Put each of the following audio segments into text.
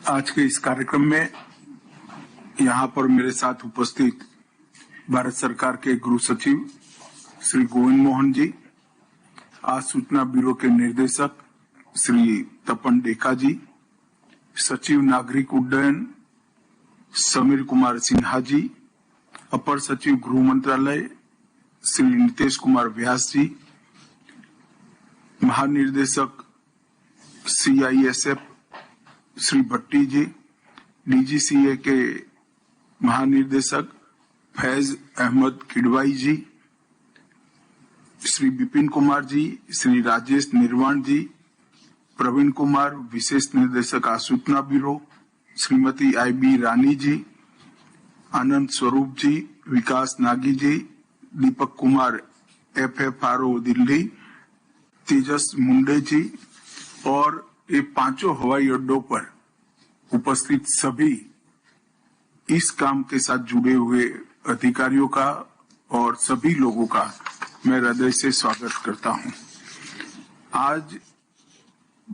आज के इस कार्यक्रम में यहाँ पर मेरे साथ उपस्थित भारत सरकार के गृह सचिव श्री गोविंद मोहन जी, आज सूचना ब्यूरो के निर्देशक श्री तपन डेका जी, सचिव नागरिक उड्डयन समीर कुमार सिन्हा जी, अपर सचिव गृह मंत्रालय श्री नितेश कुमार व्यास जी, महानिर्देशक CISF श्री भट्टी जी, DGCA के महानिर्देशक फैज अहमद किडवाई जी, श्री विपिन कुमार जी, श्री राजेश निर्वाण जी, प्रवीण कुमार विशेष निर्देशक सूचना ब्यूरो, श्रीमती IB रानी जी, आनंद स्वरूप जी, विकास नागी जी, दीपक कुमार FFRO दिल्ली, तेजस मुंडे जी और ये पांचों हवाई अड्डों पर उपस्थित सभी इस काम के साथ जुड़े हुए अधिकारियों का और सभी लोगों का मैं हृदय से स्वागत करता हूं। आज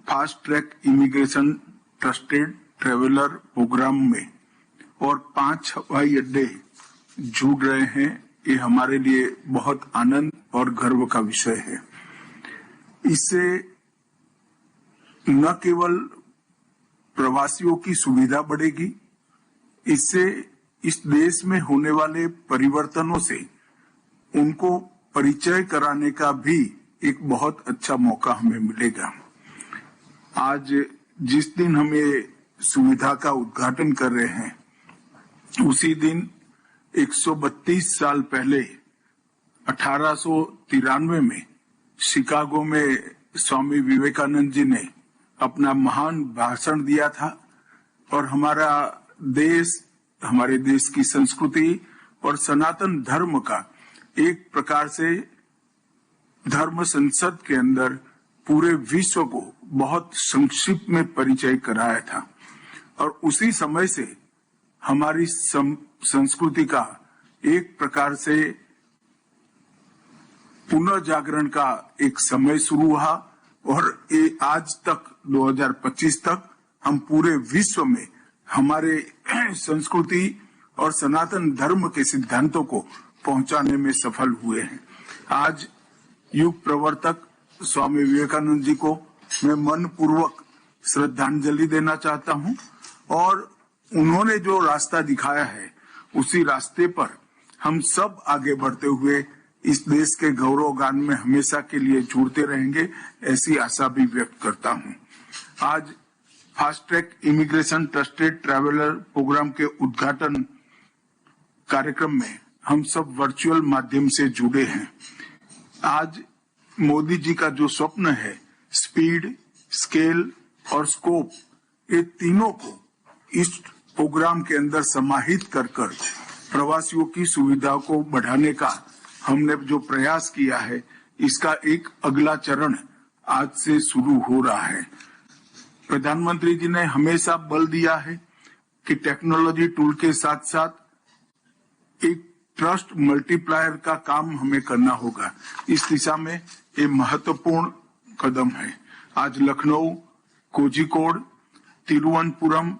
fast track immigration trusted traveller programme में और 5 हवाई अड्डे जुड़ रहे हैं, ये हमारे लिए बहुत आनंद और गर्व का विषय है। इससे न केवल प्रवासियों की सुविधा बढ़ेगी, इससे इस देश में होने वाले परिवर्तनों से उनको परिचय कराने का भी एक बहुत अच्छा मौका हमें मिलेगा। आज जिस दिन हम ये सुविधा का उद्घाटन कर रहे हैं, उसी दिन 132 साल पहले 1893 में शिकागो में स्वामी विवेकानंद जी ने अपना महान भाषण दिया था और हमारे देश की संस्कृति और सनातन धर्म का एक प्रकार से धर्म संसद के अंदर पूरे विश्व को बहुत संक्षिप्त में परिचय कराया था और उसी समय से हमारी संस्कृति का एक प्रकार से पुनर्जागरण का एक समय शुरू हुआ और ये आज तक 2025 तक हम पूरे विश्व में हमारे संस्कृति और सनातन धर्म के सिद्धांतों को पहुंचाने में सफल हुए हैं। आज युग प्रवर्तक स्वामी विवेकानंद जी को मैं मनपूर्वक श्रद्धांजलि देना चाहता हूं और उन्होंने जो रास्ता दिखाया है, उसी रास्ते पर हम सब आगे बढ़ते हुए इस देश के गौरव गान में हमेशा के लिए जुड़ते रहेंगे, ऐसी आशा भी व्यक्त करता हूं। आज fast track immigration trusted traveller programme के उद्घाटन कार्यक्रम में हम सब वर्चुअल माध्यम से जुड़े हैं। आज मोदी जी का जो स्वप्न है, स्पीड, स्केल और स्कोप, ये तीनों को इस प्रोग्राम के अंदर समाहित कर प्रवासियों की सुविधा को बढ़ाने का हमने जो प्रयास किया है, इसका एक अगला चरण आज से शुरू हो रहा है। प्रधानमंत्री जी ने हमेशा बल दिया है कि टेक्नोलॉजी टूल के साथ साथ एक ट्रस्ट मल्टीप्लायर का काम हमें करना होगा। इस दिशा में ये महत्वपूर्ण कदम है। आज लखनऊ, कोझिकोड, तिरुवनंतपुरम,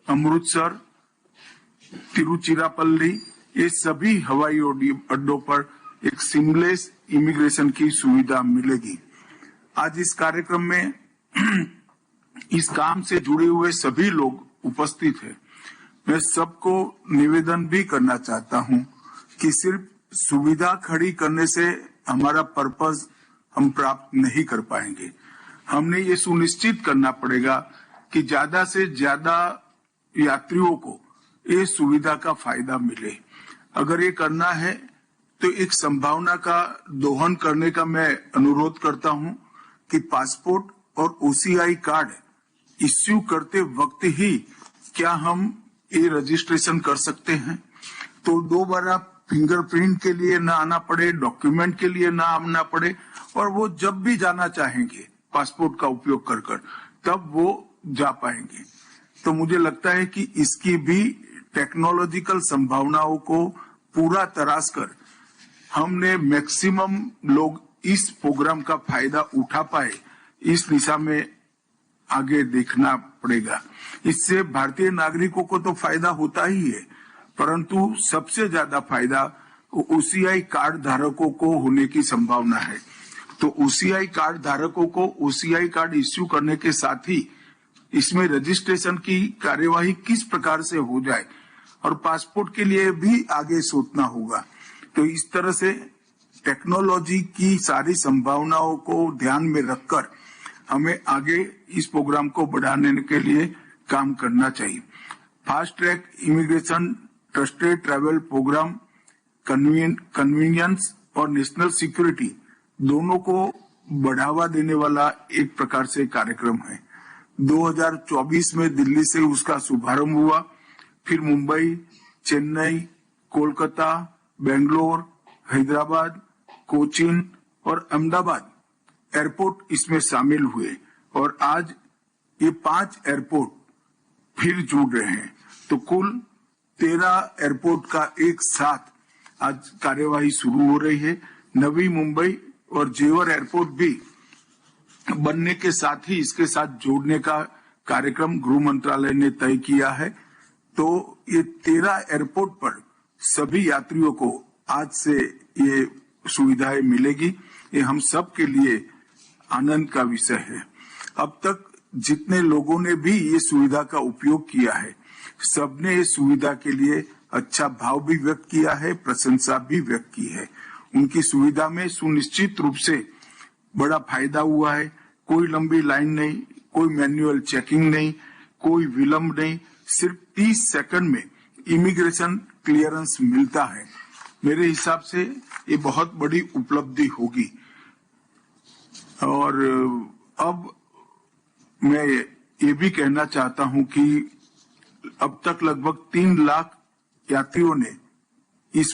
अमृतसर, तिरुचिरापल्ली, ये सभी हवाई अड्डों पर एक सीमलेस इमिग्रेशन की सुविधा मिलेगी। आज इस कार्यक्रम में इस काम से जुड़े हुए सभी लोग उपस्थित हैं। मैं सबको निवेदन भी करना चाहता हूं कि सिर्फ सुविधा खड़ी करने से हमारा पर्पस हम प्राप्त नहीं कर पाएंगे। हमने ये सुनिश्चित करना पड़ेगा कि ज्यादा से ज्यादा यात्रियों को ये सुविधा का फायदा मिले। अगर ये करना है तो एक संभावना का दोहन करने का मैं अनुरोध करता हूं कि पासपोर्ट और OCI कार्ड इश्यू करते वक्त ही क्या हम ये रजिस्ट्रेशन कर सकते हैं, तो दोबारा फिंगरप्रिंट के लिए ना आना पड़े, डॉक्यूमेंट के लिए ना आना पड़े और वो जब भी जाना चाहेंगे पासपोर्ट का उपयोग कर तब वो जा पाएंगे। तो मुझे लगता है कि इसकी भी टेक्नोलॉजिकल संभावनाओं को पूरा तराश कर हमने मैक्सिमम लोग इस प्रोग्राम का फायदा उठा पाए, इस दिशा में आगे देखना पड़ेगा। इससे भारतीय नागरिकों को तो फायदा होता ही है, परंतु सबसे ज्यादा फायदा ओसीआई कार्ड धारकों को होने की संभावना है। तो ओसीआई कार्ड धारकों को ओसीआई कार्ड इश्यू करने के साथ ही इसमें रजिस्ट्रेशन की कार्यवाही किस प्रकार से हो जाए और पासपोर्ट के लिए भी आगे सोचना होगा। तो इस तरह से टेक्नोलॉजी की सारी संभावनाओं को ध्यान में रखकर हमें आगे इस प्रोग्राम को बढ़ाने के लिए काम करना चाहिए। Fast track immigration, trusted travel programme, convenience और नेशनल सिक्योरिटी दोनों को बढ़ावा देने वाला एक प्रकार से कार्यक्रम है। 2024 में दिल्ली से उसका शुभारंभ हुआ, फिर मुंबई, चेन्नई, कोलकाता, बेंगलोर, हैदराबाद, कोचीन और अहमदाबाद एयरपोर्ट इसमें शामिल हुए और आज ये 5 एयरपोर्ट फिर जुड़ रहे हैं। तो कुल 13 एयरपोर्ट का एक साथ आज कार्यवाही शुरू हो रही है। नवी मुंबई और जेवर एयरपोर्ट भी बनने के साथ ही इसके साथ जोड़ने का कार्यक्रम गृह मंत्रालय ने तय किया है। तो ये 13 एयरपोर्ट पर सभी यात्रियों को आज से ये सुविधाएं मिलेगी। ये हम सब के लिए आनंद का विषय है। अब तक जितने लोगों ने भी ये सुविधा का उपयोग किया है, सबने इस सुविधा के लिए अच्छा भाव भी व्यक्त किया है, प्रशंसा भी व्यक्त की है। उनकी सुविधा में सुनिश्चित रूप से बड़ा फायदा हुआ है। कोई लंबी लाइन नहीं, कोई मैन्युअल चेकिंग नहीं, कोई विलंब नहीं, सिर्फ 30 सेकंड में इमिग्रेशन क्लियरेंस मिलता है। मेरे हिसाब से ये बहुत बड़ी उपलब्धि होगी। और अब मैं ये भी कहना चाहता हूं कि अब तक लगभग 3 लाख यात्रियों ने इस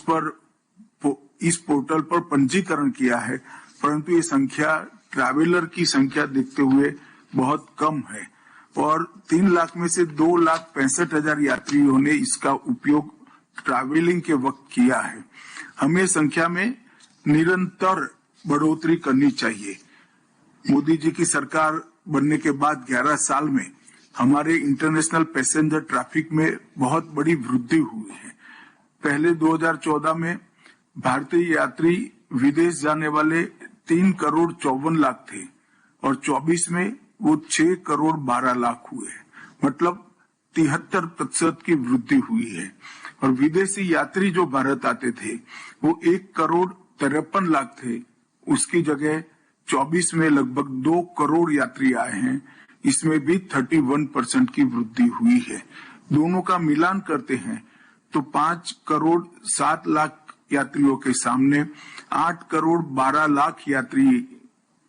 पोर्टल पर पंजीकरण किया है, परंतु ये संख्या ट्रैवलर की संख्या देखते हुए बहुत कम है और 3 लाख में से 2,65,000 यात्रियों ने इसका उपयोग ट्रैवलिंग के वक्त किया है। हमें संख्या में निरंतर बढ़ोतरी करनी चाहिए। मोदी जी की सरकार बनने के बाद 11 साल में हमारे इंटरनेशनल पैसेंजर ट्रैफिक में बहुत बड़ी वृद्धि हुई है। पहले 2014 में भारतीय यात्री विदेश जाने वाले 3 करोड़ 54 लाख थे और 24 में वो 6 करोड़ 12 लाख हुए, मतलब 73% की वृद्धि हुई है। और विदेशी यात्री जो भारत आते थे वो 1 करोड़ 53 लाख थे, उसकी जगह 24 में लगभग 2 करोड़ यात्री आए हैं। इसमें भी 31% की वृद्धि हुई है। दोनों का मिलान करते हैं तो 5 करोड़ 7 लाख यात्रियों के सामने 8 करोड़ 12 लाख यात्री